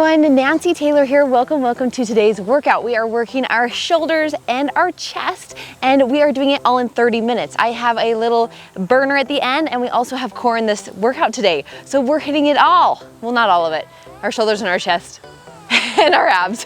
everyone, Nancy Taylor here. Welcome to today's workout. We are working our shoulders and our chest, and we are doing it all in 30 minutes. I have a little burner at the end, and we also have core in this workout today. So we're hitting it all. Well, not all of it. Our shoulders and our chest and our abs.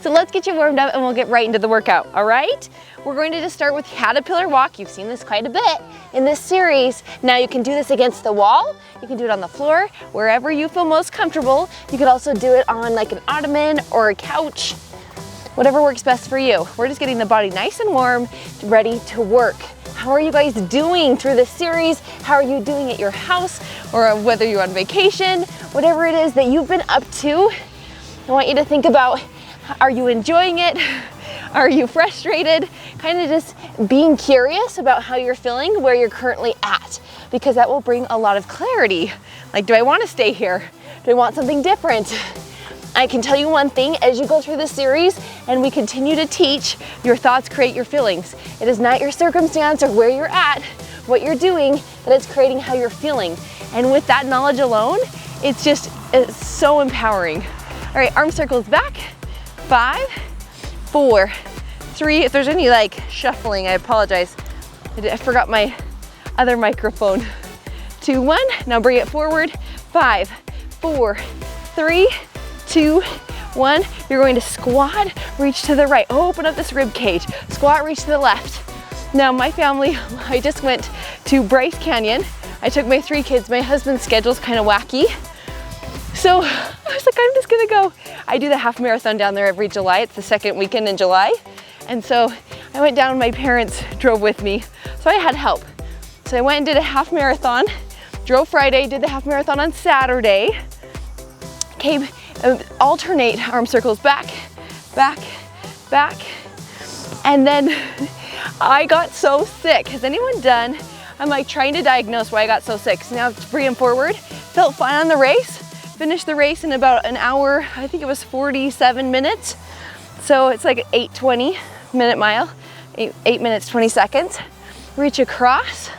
So let's get you warmed up and we'll get right into the workout, all right? We're going to just start with caterpillar walk. You've seen this quite a bit in this series. Now you can do this against the wall. You can do it on the floor, wherever you feel most comfortable. You could also do it on like an ottoman or a couch, whatever works best for you. We're just getting the body nice and warm, ready to work. How are you guys doing through this series? How are you doing at your house, or whether you're on vacation, whatever it is that you've been up to? I want you to think about, are you enjoying it? Are you frustrated? Kind of just being curious about how you're feeling, where you're currently at, because that will bring a lot of clarity. Like, do I want to stay here? Do I want something different? I can tell you one thing, as you go through this series and we continue to teach, your thoughts create your feelings. It is not your circumstance or where you're at, what you're doing, that is creating how you're feeling. And with that knowledge alone, it's so empowering. All right, arm circles back. 5, 4, 3. If there's any like shuffling, I apologize. I forgot my other microphone. 2, 1. Now bring it forward. 5, 4, 3, 2, 1. You're going to squat, reach to the right. Open up this rib cage. Squat, reach to the left. Now my family, I just went to Bryce Canyon. I took my 3 kids. My husband's schedule's kind of wacky. So I was like, I'm just gonna go. I do the half marathon down there every July. It's the second weekend in July. And so I went down, my parents drove with me. So I had help. So I went and did a half marathon, drove Friday, did the half marathon on Saturday. Came, alternate arm circles, back, back, back. And then I got so sick. Has anyone done? I'm like trying to diagnose why I got so sick. So now bring them forward. Felt fine on the race. Finished the race in about an hour. I think it was 47 minutes. So it's like an 8:20 minute mile, 8 minutes, 20 seconds. Reach across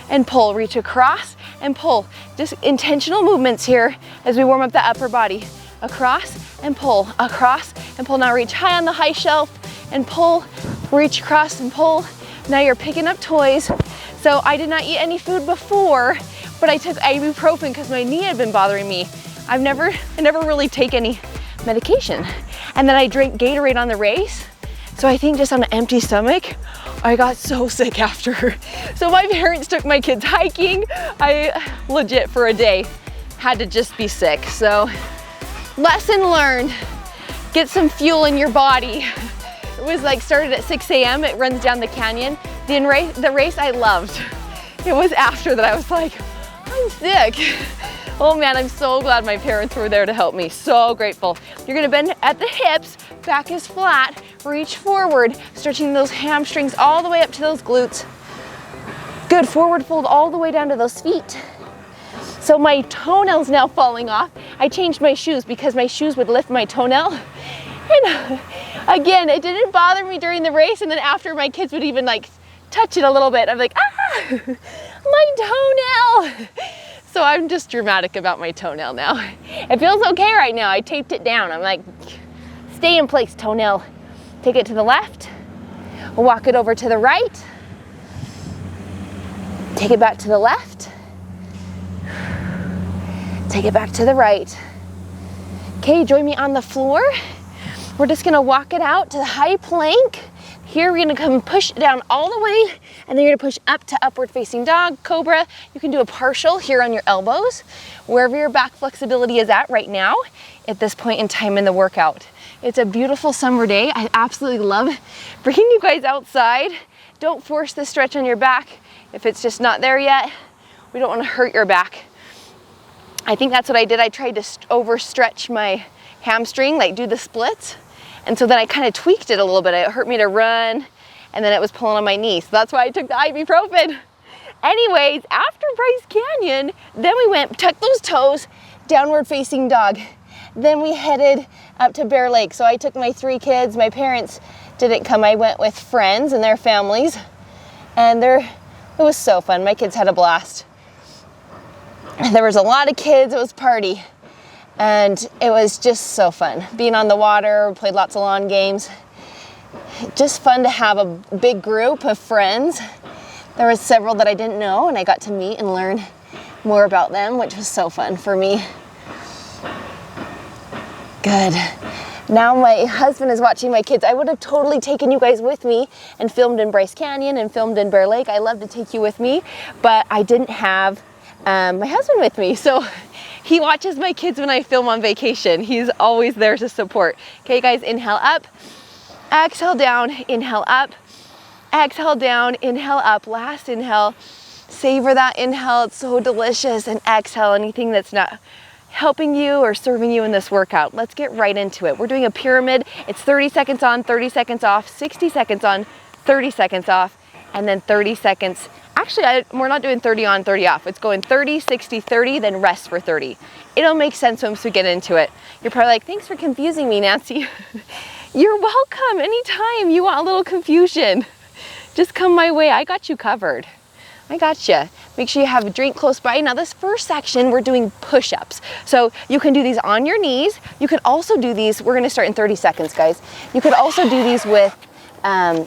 and pull, reach across and pull. Just intentional movements here as we warm up the upper body. Across and pull, across and pull. Now reach high on the high shelf and pull, reach across and pull. Now you're picking up toys. So I did not eat any food before, but I took ibuprofen because my knee had been bothering me. I never really take any medication. And then I drank Gatorade on the race. So I think just on an empty stomach, I got so sick after. So my parents took my kids hiking. I legit for a day had to just be sick. So lesson learned, get some fuel in your body. It was like started at 6 a.m. It runs down the canyon. The race I loved. It was after that I was like, I'm sick. Oh man, I'm so glad my parents were there to help me. So grateful. You're gonna bend at the hips, back is flat, reach forward, stretching those hamstrings all the way up to those glutes. Good, forward fold all the way down to those feet. So my toenail's now falling off. I changed my shoes because my shoes would lift my toenail. And again, it didn't bother me during the race, and then after my kids would even like touch it a little bit, I'm like, ah, my toenail. So I'm just dramatic about my toenail now. It feels okay right now. I taped it down. I'm like, stay in place, toenail. Take it to the left, walk it over to the right, take it back to the left, take it back to the right. Okay, join me on the floor. We're just gonna walk it out to the high plank. Here we're gonna come push down all the way, and then you're gonna push up to upward facing dog, cobra. You can do a partial here on your elbows, wherever your back flexibility is at right now at this point in time in the workout. It's a beautiful summer day. I absolutely love bringing you guys outside. Don't force the stretch on your back if it's just not there yet. We don't wanna hurt your back. I think that's what I did. I tried to overstretch my hamstring, like do the splits. And so then I kind of tweaked it a little bit. It hurt me to run, and then it was pulling on my knee. So that's why I took the ibuprofen. Anyways, after Bryce Canyon, then we went, tuck those toes, downward facing dog. Then we headed up to Bear Lake. So I took my 3 kids. My parents didn't come. I went with friends and their families. And it was so fun. My kids had a blast. There was a lot of kids. It was a party. And it was just so fun. Being on the water, we played lots of lawn games. Just fun to have a big group of friends. There were several that I didn't know, and I got to meet and learn more about them, which was so fun for me. Good. Now my husband is watching my kids. I would have totally taken you guys with me and filmed in Bryce Canyon and filmed in Bear Lake. I love to take you with me, but I didn't have my husband with me. So he watches my kids when I film on vacation. He's always there to support. Okay, guys, inhale up, exhale down, inhale up, exhale down, inhale up. Last inhale. Savor that inhale. It's so delicious. And exhale anything that's not helping you or serving you in this workout. Let's get right into it. We're doing a pyramid. It's 30 seconds on, 30 seconds off, 60 seconds on, 30 seconds off, and then 30 seconds. Actually, we're not doing 30 on, 30 off. It's going 30, 60, 30, then rest for 30. It'll make sense once we get into it. You're probably like, thanks for confusing me, Nancy. You're welcome. Anytime you want a little confusion, just come my way. I got you covered. I gotcha. Make sure you have a drink close by. Now this first section, we're doing push-ups. So you can do these on your knees. You can also do these, we're gonna start in 30 seconds, guys. You could also do these with, on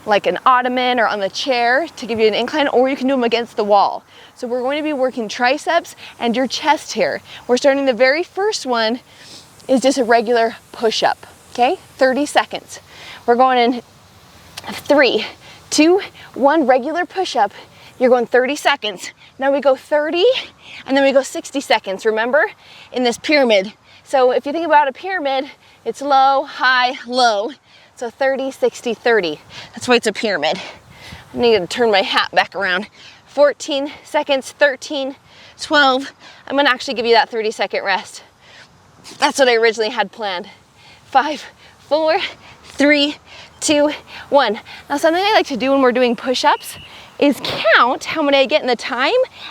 like an ottoman or on the chair to give you an incline, or you can do them against the wall. So we're going to be working triceps and your chest here. We're starting, the very first one is just a regular push-up, okay? 30 seconds. We're going in 3, 2, 1, regular push-up. You're going 30 seconds. Now we go 30, and then we go 60 seconds, remember? In this pyramid. So if you think about a pyramid, it's low, high, low. So 30, 60, 30. That's why it's a pyramid. I need to turn my hat back around. 14 seconds, 13, 12. I'm gonna actually give you that 30-second rest. That's what I originally had planned. 5, 4, 3, 2, 1. Now something I like to do when we're doing push-ups is count how many I get in the time,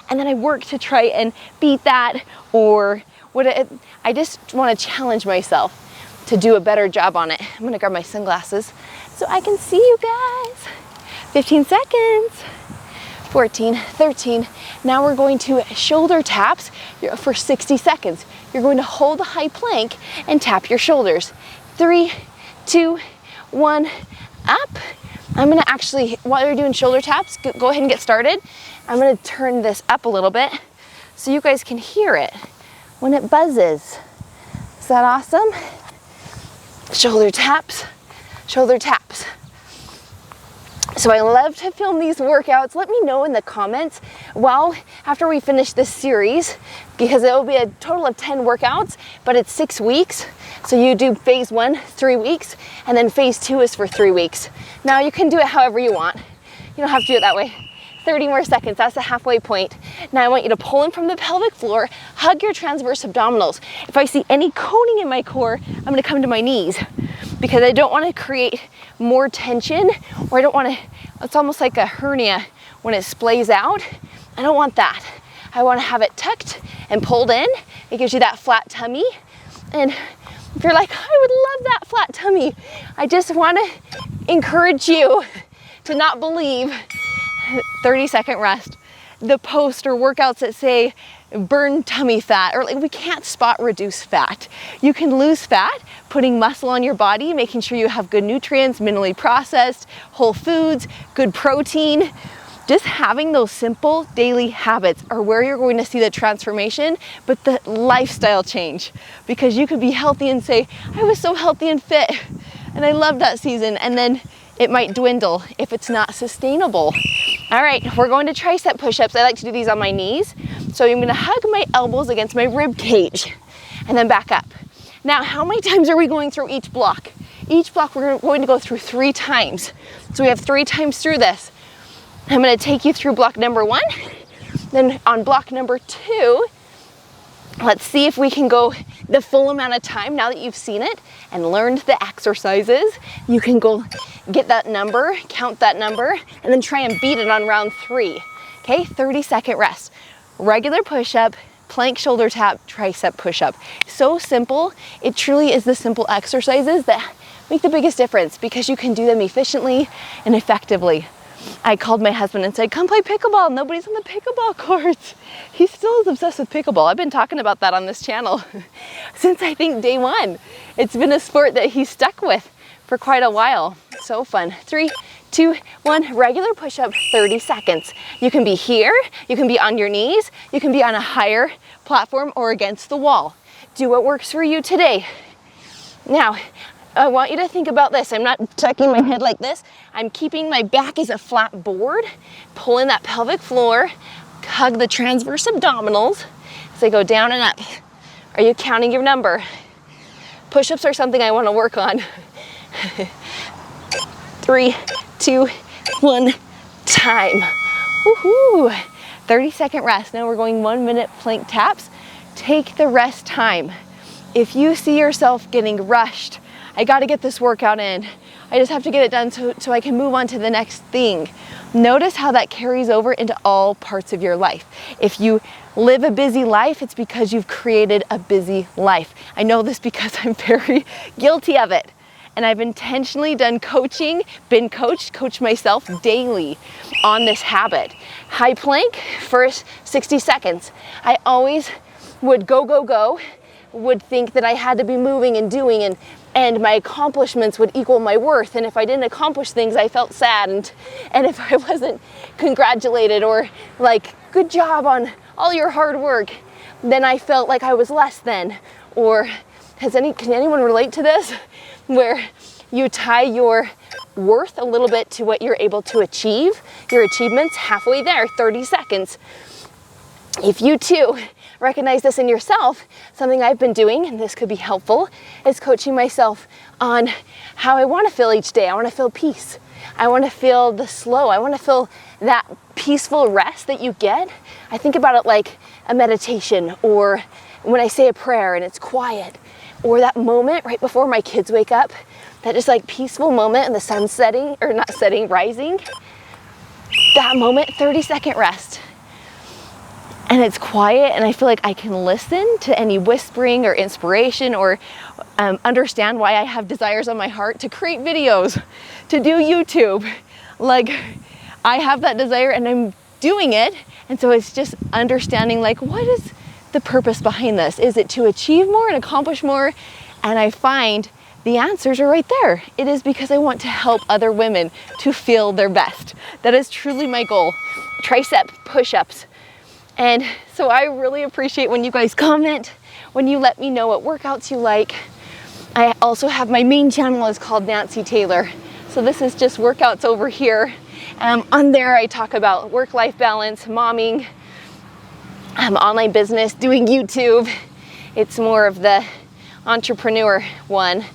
and then I work to try and beat that, or I just want to challenge myself to do a better job on it. I'm gonna grab my sunglasses so I can see you guys. 15 seconds, 14, 13. Now we're going to shoulder taps for 60 seconds. You're going to hold a high plank and tap your shoulders. 3, 2, 1, up. I'm gonna actually, while you're doing shoulder taps, go ahead and get started. I'm gonna turn this up a little bit so you guys can hear it when it buzzes. Is that awesome? Shoulder taps, shoulder taps. So I love to film these workouts. Let me know in the comments after we finish this series, because it will be a total of 10 workouts, but it's 6 weeks. So you do phase 1, 3 weeks, and then phase 2 is for 3 weeks. Now you can do it however you want. You don't have to do it that way. 30 more seconds, that's the halfway point. Now I want you to pull in from the pelvic floor, hug your transverse abdominals. If I see any coning in my core, I'm gonna come to my knees, because I don't wanna create more tension, or I don't wanna, it's almost like a hernia when it splays out. I don't want that. I wanna have it tucked and pulled in. It gives you that flat tummy. And if you're like, I would love that flat tummy, I just wanna encourage you to not believe 30-second rest. The post or workouts that say burn tummy fat, or like, we can't spot reduce fat. You can lose fat putting muscle on your body, making sure you have good nutrients, minimally processed, whole foods, good protein. Just having those simple daily habits are where you're going to see the transformation, but the lifestyle change, because you could be healthy and say, I was so healthy and fit and I loved that season, and then it might dwindle if it's not sustainable. All right, we're going to tricep push-ups. I like to do these on my knees. So I'm gonna hug my elbows against my rib cage and then back up. Now, how many times are we going through each block? Each block we're going to go through 3 times. So we have 3 times through this. I'm gonna take you through block number 1. Then on block number 2, let's see if we can go the full amount of time. Now that you've seen it and learned the exercises, you can go get that number, count that number, and then try and beat it on round 3. Okay, 30-second rest. Regular push-up, plank shoulder tap, tricep push-up. So simple. It truly is the simple exercises that make the biggest difference, because you can do them efficiently and effectively. I called my husband and said, come play pickleball. Nobody's on the pickleball courts. He still is obsessed with pickleball. I've been talking about that on this channel since I think day one. It's been a sport that he's stuck with for quite a while. So fun. 3, 2, 1, regular push-up, 30 seconds. You can be here, you can be on your knees, you can be on a higher platform or against the wall. Do what works for you today. Now, I want you to think about this. I'm not tucking my head like this. I'm keeping my back as a flat board, pulling that pelvic floor, hug the transverse abdominals as I go down and up. Are you counting your number? Push-ups are something I want to work on. 3, 2, 1, time. Woohoo! 30-second rest. Now we're going 1-minute plank taps. Take the rest time. If you see yourself getting rushed, I got to get this workout in, I just have to get it done so I can move on to the next thing. Notice how that carries over into all parts of your life. If you live a busy life, it's because you've created a busy life. I know this because I'm very guilty of it. And I've intentionally done coaching, been coached myself daily on this habit. High plank, first 60 seconds. I always would go, would think that I had to be moving and doing and my accomplishments would equal my worth. And if I didn't accomplish things, I felt sad. And if I wasn't congratulated or like, good job on all your hard work, then I felt like I was less than. Or can anyone relate to this? Where you tie your worth a little bit to what you're able to achieve, your achievements halfway there, 30 seconds. If you too recognize this in yourself, something I've been doing, and this could be helpful, is coaching myself on how I want to feel each day. I want to feel peace. I want to feel the slow. I want to feel that peaceful rest that you get. I think about it like a meditation, or when I say a prayer and it's quiet, or that moment right before my kids wake up, that just like peaceful moment and the sun's setting, or not setting, rising. That moment, 30-second rest. And it's quiet and I feel like I can listen to any whispering or inspiration or understand why I have desires on my heart to create videos, to do YouTube. Like, I have that desire and I'm doing it. And so it's just understanding, like, what is the purpose behind this? Is it to achieve more and accomplish more? And I find the answers are right there. It is because I want to help other women to feel their best. That is truly my goal. Tricep push-ups. And so I really appreciate when you guys comment, when you let me know what workouts you like. I also have my main channel is called Nancy Taylor. So this is just workouts over here. On there I talk about work-life balance, momming, online business, doing YouTube. It's more of the entrepreneur one.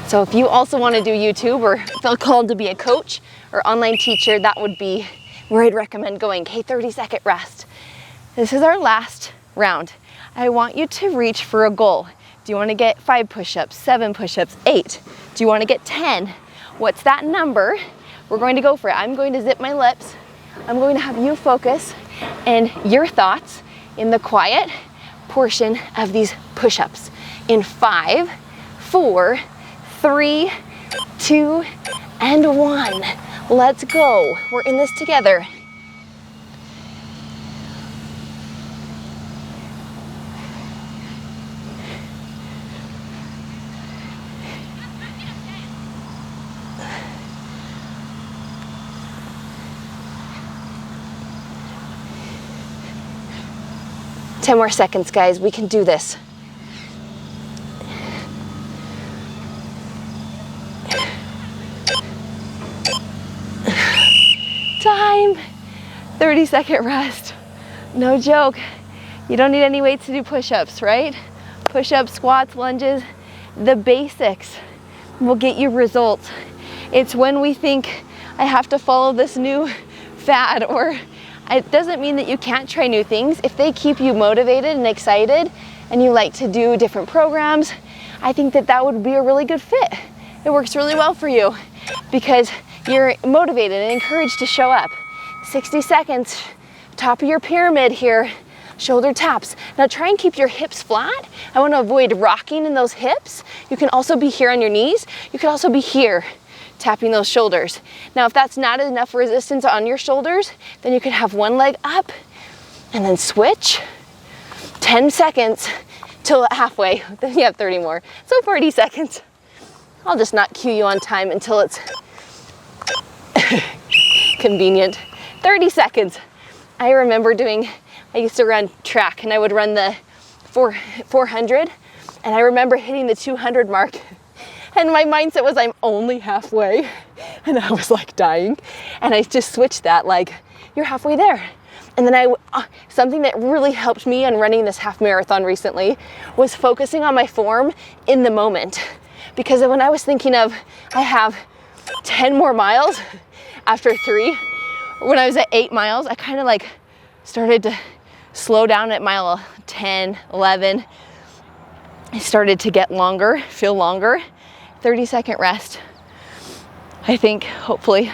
So if you also want to do YouTube or feel called to be a coach or online teacher, that would be where I'd recommend going. Okay, 30-second rest. This is our last round. I want you to reach for a goal. Do you want to get 5 push-ups, 7 push-ups, 8? Do you want to get 10? What's that number? We're going to go for it. I'm going to zip my lips. I'm going to have you focus and your thoughts in the quiet portion of these push-ups. In 5, 4, 3, 2, and 1. Let's go. We're in this together. Ten more seconds, guys. We can do this. Time. 30-second rest. No joke. You don't need any weights to do push-ups, right? Push-ups, squats, lunges, the basics will get you results. It's when we think I have to follow this new fad, or it doesn't mean that you can't try new things. If they keep you motivated and excited and you like to do different programs, I think that that would be a really good fit. It works really well for you because you're motivated and encouraged to show up. 60 seconds, top of your pyramid here, shoulder taps. Now try and keep your hips flat. I want to avoid rocking in those hips. You can also be here on your knees. You can also be here. tapping those shoulders. Now, if that's not enough resistance on your shoulders, then you can have one leg up and then switch. 10 seconds till halfway, then you have 30 more. So 40 seconds. I'll just not cue you on time until it's convenient. 30 seconds. I remember I used to run track and I would run the 400 and I remember hitting the 200 mark and my mindset was I'm only halfway and I was like dying and I just switched that like you're halfway there. And then something that really helped me on running this half marathon recently was focusing on my form in the moment. Because when I was thinking of, I have 10 more miles after 3, when I was at 8 miles, I kind of like started to slow down at mile 10, 11. It started to get longer, feel longer. 30-second rest. I think, hopefully,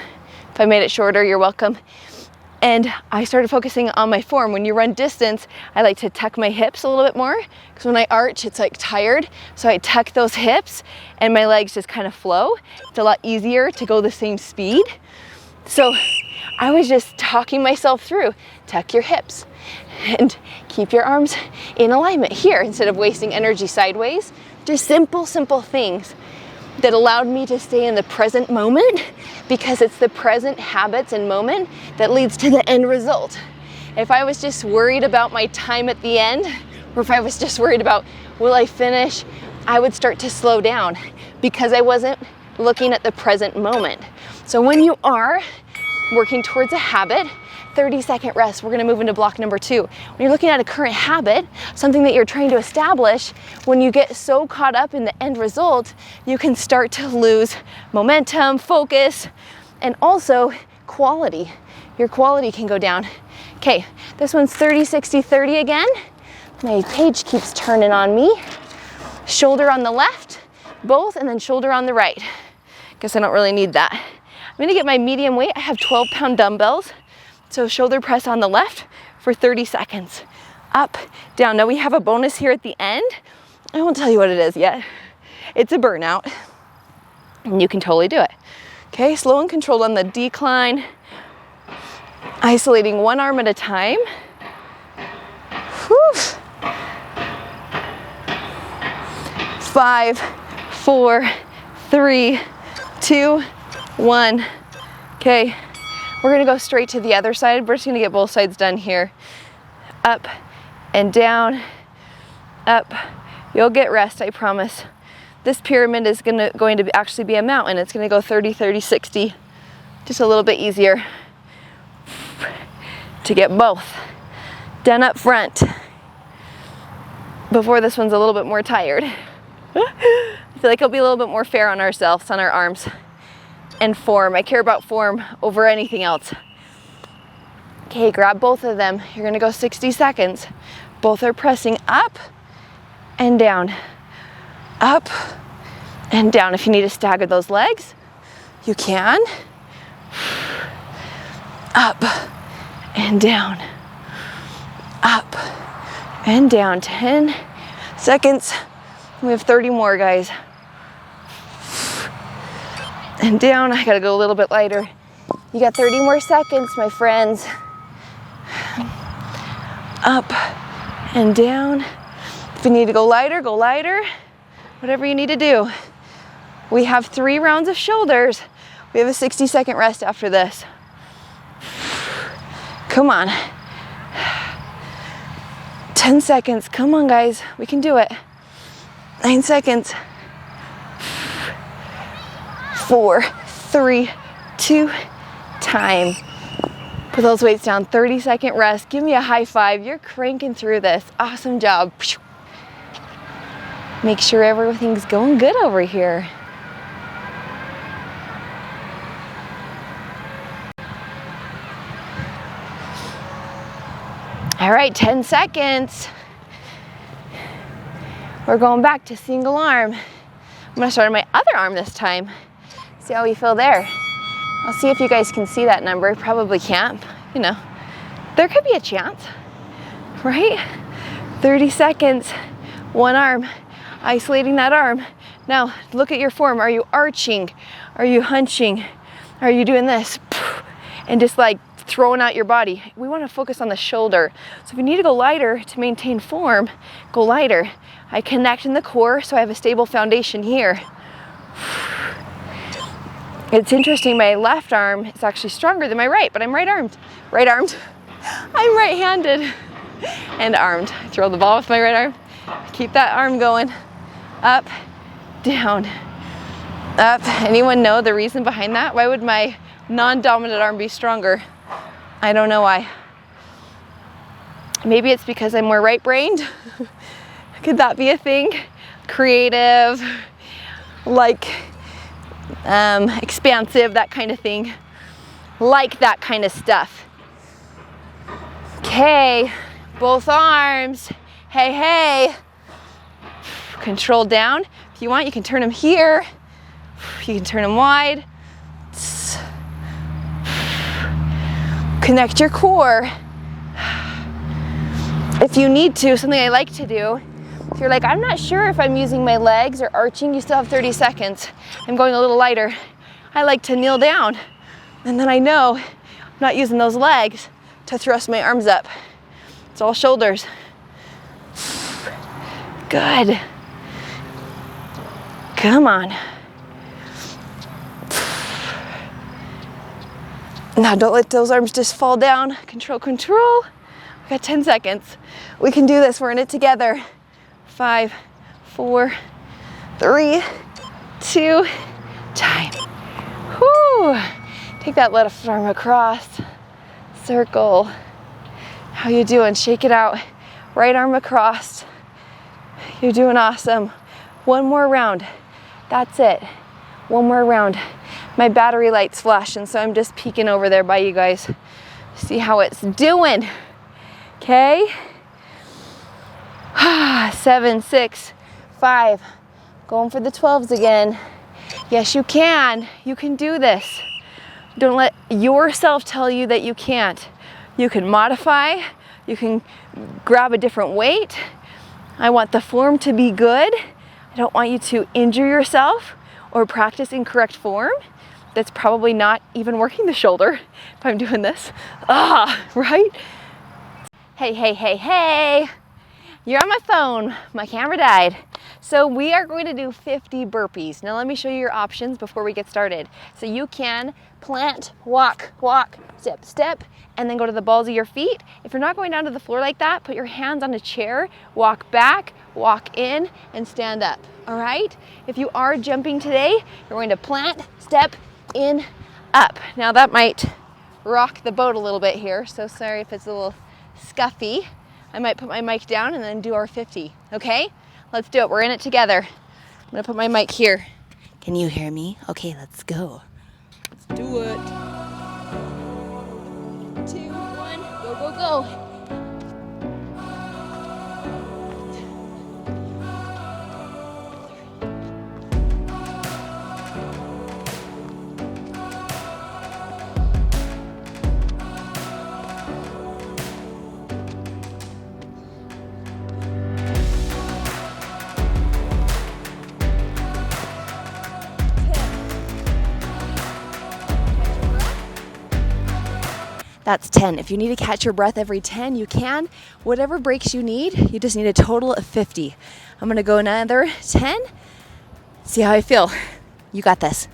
if I made it shorter, you're welcome. And I started focusing on my form. When you run distance, I like to tuck my hips a little bit more because when I arch, it's like tired. So I tuck those hips and my legs just kind of flow. It's a lot easier to go the same speed. So I was just talking myself through, tuck your hips and keep your arms in alignment here instead of wasting energy sideways. Just simple, simple things that allowed me to stay in the present moment because it's the present habits and moment that leads to the end result. If I was just worried about my time at the end, or if I was just worried about will I finish, I would start to slow down because I wasn't looking at the present moment. So when you are working towards a habit, 30-second rest, we're gonna move into block number 2. When you're looking at a current habit, something that you're trying to establish, when you get so caught up in the end result, you can start to lose momentum, focus, and also quality. Your quality can go down. Okay, this one's 30, 60, 30 again. My page keeps turning on me. Shoulder on the left, both, and then shoulder on the right. Guess I don't really need that. I'm gonna get my medium weight. I have 12-pound dumbbells. So shoulder press on the left for 30 seconds. Up, down. Now we have a bonus here at the end. I won't tell you what it is yet. It's a burnout, and you can totally do it. Okay, slow and controlled on the decline. Isolating one arm at a time. Whew. 5, 4, 3, 2, 1. Okay. We're gonna go straight to the other side. We're just gonna get both sides done here. Up and down, up. You'll get rest, I promise. This pyramid is going to actually be a mountain. It's gonna go 30, 30, 60. Just a little bit easier to get both done up front before this one's a little bit more tired. I feel like it'll be a little bit more fair on ourselves, on our arms. And form. I care about form over anything else. Okay, grab both of them. You're gonna go 60 seconds. Both are pressing up and down. Up and down. If you need to stagger those legs, you can. Up and down. Up and down. 10 seconds. We have 30 more, guys. And down, I gotta go a little bit lighter. You got 30 more seconds, my friends. Up and down. If you need to go lighter, go lighter. Whatever you need to do. We have 3 rounds of shoulders. We have a 60-second rest after this. Come on. 10 seconds, come on guys, we can do it. 9 seconds. 4, 3, 2, time. Put those weights down, 30-second rest. Give me a high five. You're cranking through this. Awesome job. Make sure everything's going good over here. All right, 10 seconds. We're going back to single arm. I'm gonna start on my other arm this time. See how we feel there. I'll see if you guys can see that number. Probably can't, you know. There could be a chance, right? 30 seconds, one arm, isolating that arm. Now look at your form. Are you arching? Are you hunching? Are you doing this? And just like throwing out your body. We want to focus on the shoulder. So if you need to go lighter to maintain form, go lighter. I connect in the core so I have a stable foundation here. It's interesting, my left arm is actually stronger than my right, but I'm right-armed. Right-armed. I'm right-handed and armed. I throw the ball with my right arm. Keep that arm going. Up, down, up. Anyone know the reason behind that? Why would my non-dominant arm be stronger? I don't know why. Maybe it's because I'm more right-brained. Could that be a thing? Creative, like expansive, that kind of thing. Like that kind of stuff. Okay, both arms. Hey, hey. Control down. If you want, you can turn them here. You can turn them wide. Connect your core. If you need to, something I like to do, if you're like, I'm not sure if I'm using my legs or arching, you still have 30 seconds. I'm going a little lighter. I like to kneel down. And then I know I'm not using those legs to thrust my arms up. It's all shoulders. Good. Come on. Now don't let those arms just fall down. Control, control. We got 10 seconds. We can do this. We're in it together. 5, 4, 3, 2, time. Whew. Take that left arm across. Circle. How you doing? Shake it out. Right arm across. You're doing awesome. One more round. That's it. One more round. My battery light's flashing, so I'm just peeking over there by you guys. See how it's doing. Okay? 7, 6, 5. Going for the 12s again. Yes, you can. You can do this. Don't let yourself tell you that you can't. You can modify. You can grab a different weight. I want the form to be good. I don't want you to injure yourself or practice incorrect form. That's probably not even working the shoulder if I'm doing this. Right? Hey, hey, hey, hey. You're on my phone. My camera died. So we are going to do 50 burpees. Now let me show you your options before we get started. So you can plant, walk, walk, step, step, and then go to the balls of your feet. If you're not going down to the floor like that, put your hands on a chair, walk back, walk in, and stand up. All right? If you are jumping today, you're going to plant, step, in, up. Now that might rock the boat a little bit here, so sorry if it's a little scuffy. I might put my mic down and then do our 50, okay? Let's do it. We're in it together. I'm gonna put my mic here. Can you hear me? Okay, let's go. Let's do it. 2, 1, go, go, go. That's 10. If you need to catch your breath every 10, you can. Whatever breaks you need, you just need a total of 50. I'm gonna go another 10. See how I feel. You got this.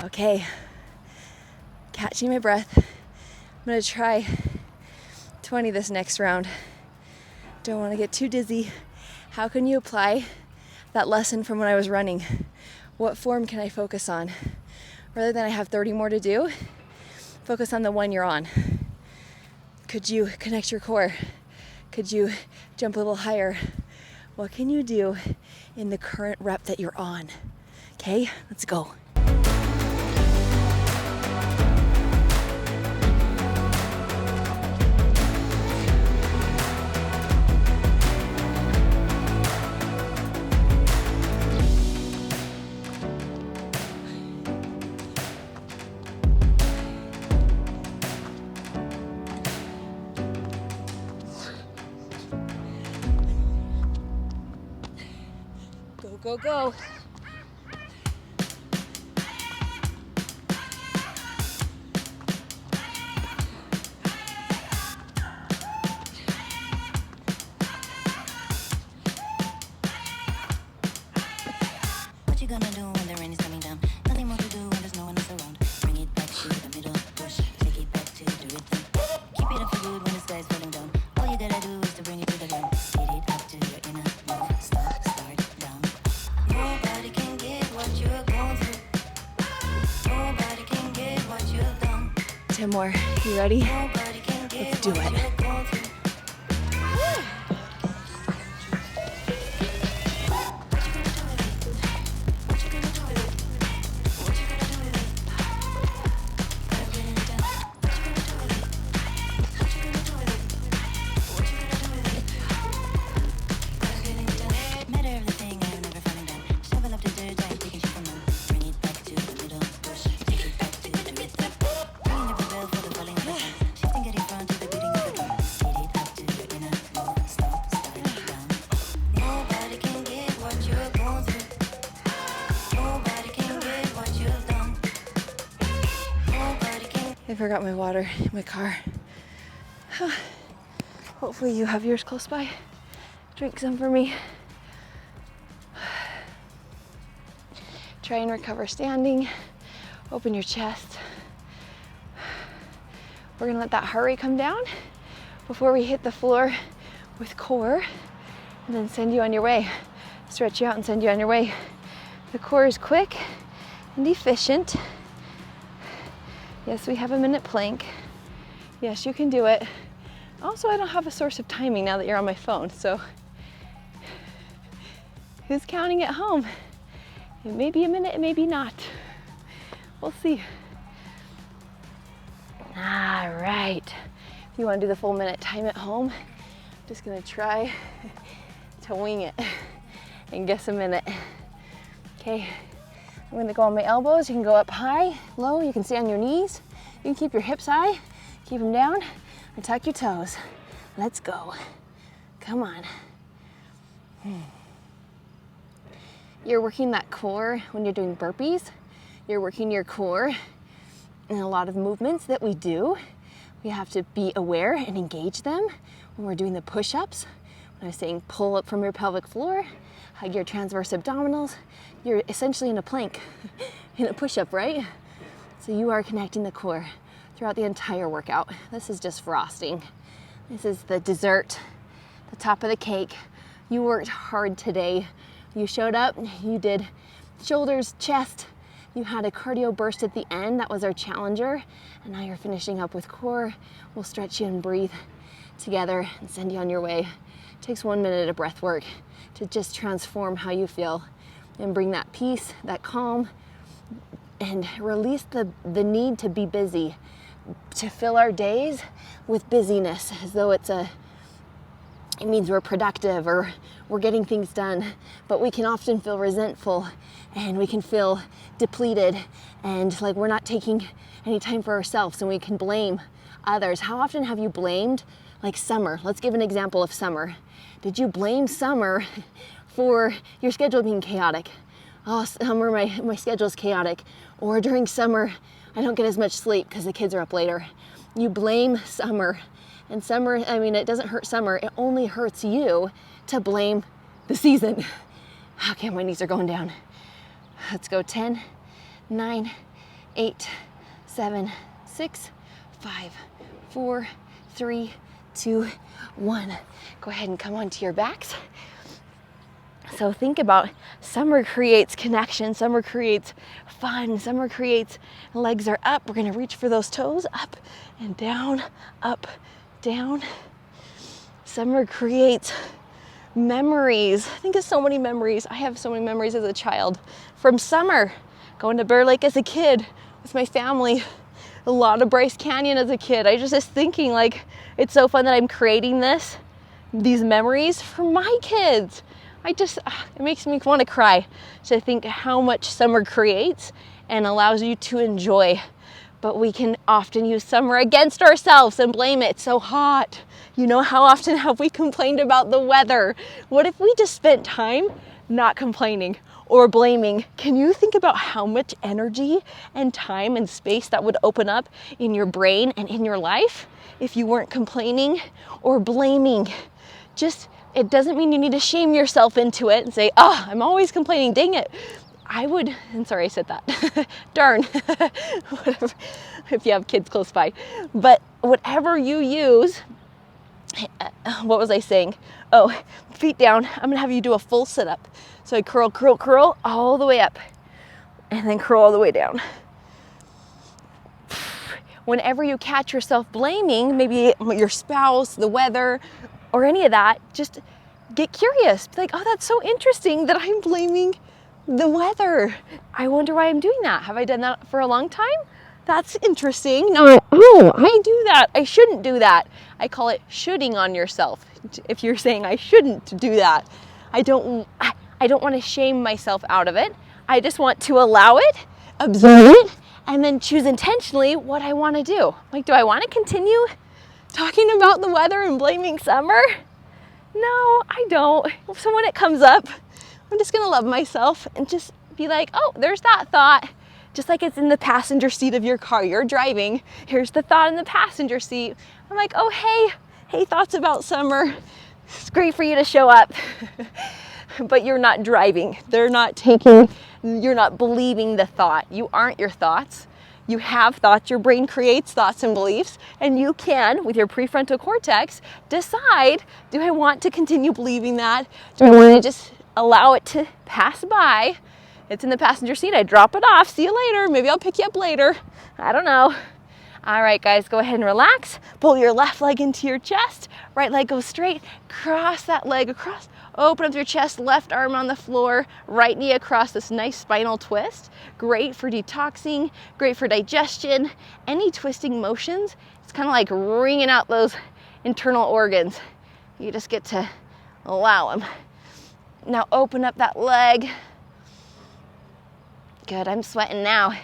Okay, catching my breath. I'm gonna try 20 this next round. Don't wanna get too dizzy. How can you apply that lesson from when I was running? What form can I focus on? Rather than I have 30 more to do, focus on the one you're on. Could you connect your core? Could you jump a little higher? What can you do in the current rep that you're on? Okay, let's go. Go, go. What you gonna do when the rain is coming down? Nothing more to do when there's no one else around. Bring it back to the middle, push, take it back to the rhythm. Keep it up for good when the sky's falling down. All you gotta do is to bring it to the ground. Hit it up to your inner move, stop, start, down. Nobody can get what you're going through. Nobody can get what you've done. 10 more. You ready? Nobody can get Let's do what it. you're going through. I forgot my water in my car. Hopefully you have yours close by. Drink some for me. Try and recover standing. Open your chest. We're gonna let that heart rate come down before we hit the floor with core, and then send you on your way. Stretch you out and send you on your way. The core is quick and efficient. Yes, we have a minute plank. Yes, you can do it. Also, I don't have a source of timing now that you're on my phone, so who's counting at home? It may be a minute, it may be not. We'll see. All right. If you want to do the full minute time at home, I'm just gonna try to wing it and guess a minute. Okay. I'm gonna go on my elbows. You can go up high, low. You can stay on your knees. You can keep your hips high, keep them down, and tuck your toes. Let's go. Come on. You're working that core when you're doing burpees. You're working your core in a lot of movements that we do. We have to be aware and engage them when we're doing the push-ups. When I was saying pull up from your pelvic floor, hug your transverse abdominals, you're essentially in a plank, in a push-up, right? So you are connecting the core throughout the entire workout. This is just frosting. This is the dessert, the top of the cake. You worked hard today. You showed up, you did shoulders, chest, you had a cardio burst at the end. That was our challenger. And now you're finishing up with core. We'll stretch you and breathe together and send you on your way. It takes 1 minute of breath work to just transform how you feel and bring that peace, that calm, and release the need to be busy, to fill our days with busyness as though it means we're productive or we're getting things done. But we can often feel resentful and we can feel depleted and like we're not taking any time for ourselves, and we can blame others. How often have you blamed, like summer? Let's give an example of summer. Did you blame summer for your schedule being chaotic? Oh, summer, my schedule's chaotic. Or during summer, I don't get as much sleep because the kids are up later. You blame summer. And summer, I mean, it doesn't hurt summer. It only hurts you to blame the season. Okay, my knees are going down. Let's go 10, 9, 8, 7, 6, 5, 4, 3, 2, 1. Go ahead and come onto your backs. So think about summer creates connection, summer creates fun, summer creates legs are up. We're gonna reach for those toes, up and down, up, down. Summer creates memories. I think of so many memories. I have so many memories as a child from summer, going to Bear Lake as a kid with my family, a lot of Bryce Canyon as a kid. I just thinking like, it's so fun that I'm creating these memories for my kids. It makes me want to cry to think how much summer creates and allows you to enjoy. But we can often use summer against ourselves and blame it. It's so hot. You know, how often have we complained about the weather? What if we just spent time not complaining or blaming? Can you think about how much energy and time and space that would open up in your brain and in your life if you weren't complaining or blaming? It doesn't mean you need to shame yourself into it and say, oh, I'm always complaining, dang it. And sorry I said that, darn, whatever, if you have kids close by. But whatever you use, what was I saying? Oh, feet down, I'm gonna have you do a full sit-up. So I curl, curl, curl all the way up, and then curl all the way down. Whenever you catch yourself blaming, maybe your spouse, the weather, or any of that, just get curious. Be like, oh, that's so interesting that I'm blaming the weather. I wonder why I'm doing that. Have I done that for a long time? That's interesting. No, I do that. I shouldn't do that. I call it shoulding on yourself. If you're saying I shouldn't do that, I don't want to shame myself out of it. I just want to allow it, observe it, and then choose intentionally what I want to do. Like, do I want to continue talking about the weather and blaming summer? No, I don't. So when it comes up, I'm just gonna love myself and just be like, oh, there's that thought. Just like it's in the passenger seat of your car, you're driving, here's the thought in the passenger seat. I'm like, oh, hey, thoughts about summer. It's great for you to show up, but you're not driving. You're not believing the thought. You aren't your thoughts. You have thoughts. Your brain creates thoughts and beliefs, and you can, with your prefrontal cortex, decide, do I want to continue believing that? Do I want to just allow it to pass by? It's in the passenger seat. I drop it off. See you later. Maybe I'll pick you up later. I don't know. All right, guys, go ahead and relax. Pull your left leg into your chest. Right leg goes straight. Cross that leg across. Open up your chest, left arm on the floor, right knee across, this nice spinal twist. Great for detoxing, great for digestion. Any twisting motions, it's kind of like wringing out those internal organs. You just get to allow them. Now open up that leg. Good, I'm sweating now.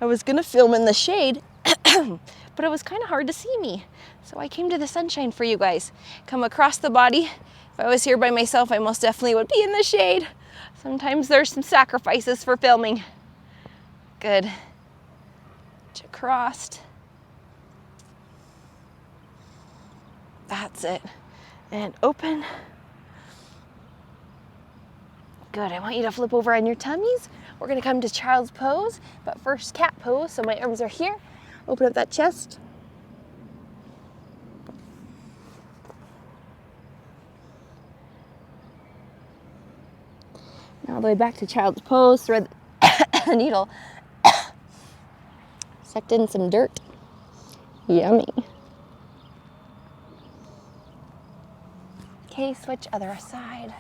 I was gonna film in the shade, but it was kind of hard to see me. So I came to the sunshine for you guys. Come across the body. If I was here by myself, I most definitely would be in the shade. Sometimes there's some sacrifices for filming. Good. Crossed. That's it. And open. Good, I want you to flip over on your tummies. We're gonna come to child's pose, but first cat pose. So my arms are here. Open up that chest. Now all the way back to child's pose, thread the needle. Sucked in some dirt. Yummy. Okay, switch other side.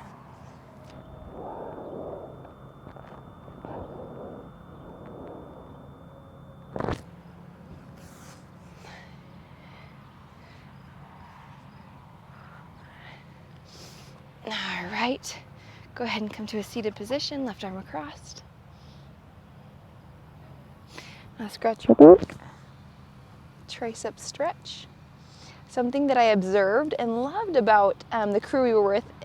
All right. Go ahead and come to a seated position, left arm across. Now scratch your back. Tricep stretch. Something that I observed and loved about the crew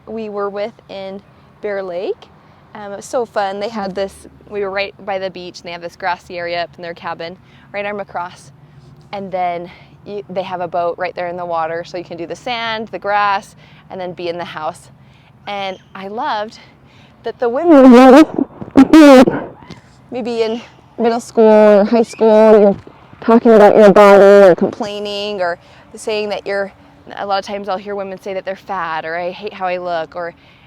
we were with in Bear Lake. It was so fun. They had this, we were right by the beach, and they have this grassy area up in their cabin, right arm across. And then they have a boat right there in the water, so you can do the sand, the grass, and then be in the house. And I loved that the women, maybe in middle school or high school, you're talking about your body or complaining or saying that a lot of times I'll hear women say that they're fat or I hate how I look,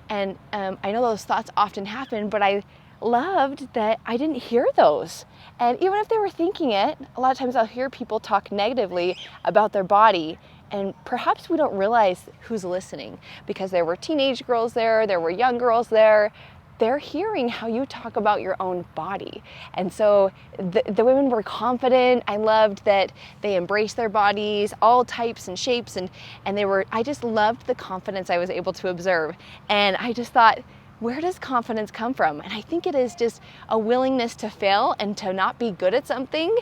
and I know those thoughts often happen, but I loved that I didn't hear those. And even if they were thinking it, a lot of times I'll hear people talk negatively about their body, And perhaps we don't realize who's listening, because there were teenage girls there were young girls there. They're hearing how you talk about your own body. And so the women were confident. I loved that they embraced their bodies, all types and shapes, and I just loved the confidence I was able to observe. And I just thought, where does confidence come from? And I think it is just a willingness to fail and to not be good at something.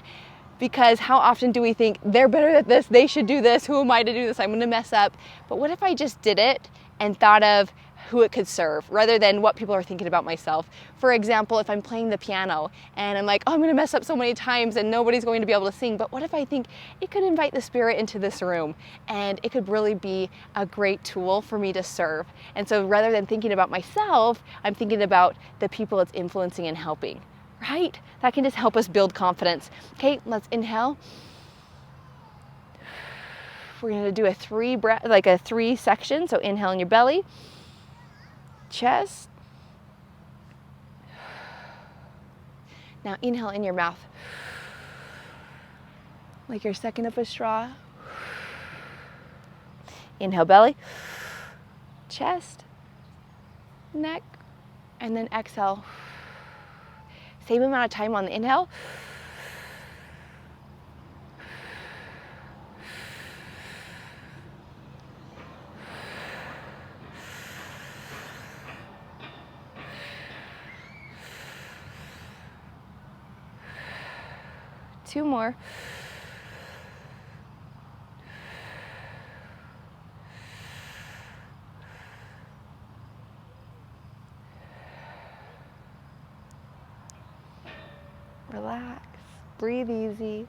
Because how often do we think, they're better at this, they should do this, who am I to do this, I'm gonna mess up. But what if I just did it and thought of who it could serve, rather than what people are thinking about myself? For example, if I'm playing the piano and I'm like, oh, I'm gonna mess up so many times and nobody's going to be able to sing, but what if I think it could invite the spirit into this room and it could really be a great tool for me to serve? And so rather than thinking about myself, I'm thinking about the people it's influencing and helping. Right? That can just help us build confidence. Okay, let's inhale. We're gonna do a three section. So inhale in your belly, chest. Now inhale in your mouth, like you're sucking up a straw. Inhale belly, chest, neck, and then exhale. Same amount of time on the inhale. Two more. Relax, breathe easy,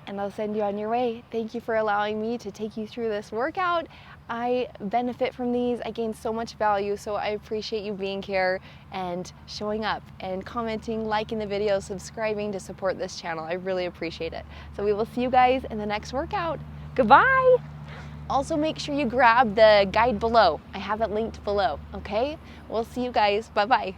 and I'll send you on your way. Thank you for allowing me to take you through this workout. I benefit from these. I gain so much value, so I appreciate you being here and showing up and commenting, liking the video, subscribing to support this channel. I really appreciate it. So we will see you guys in the next workout. Goodbye. Also, make sure you grab the guide below. I have it linked below, okay? We'll see you guys. Bye-bye.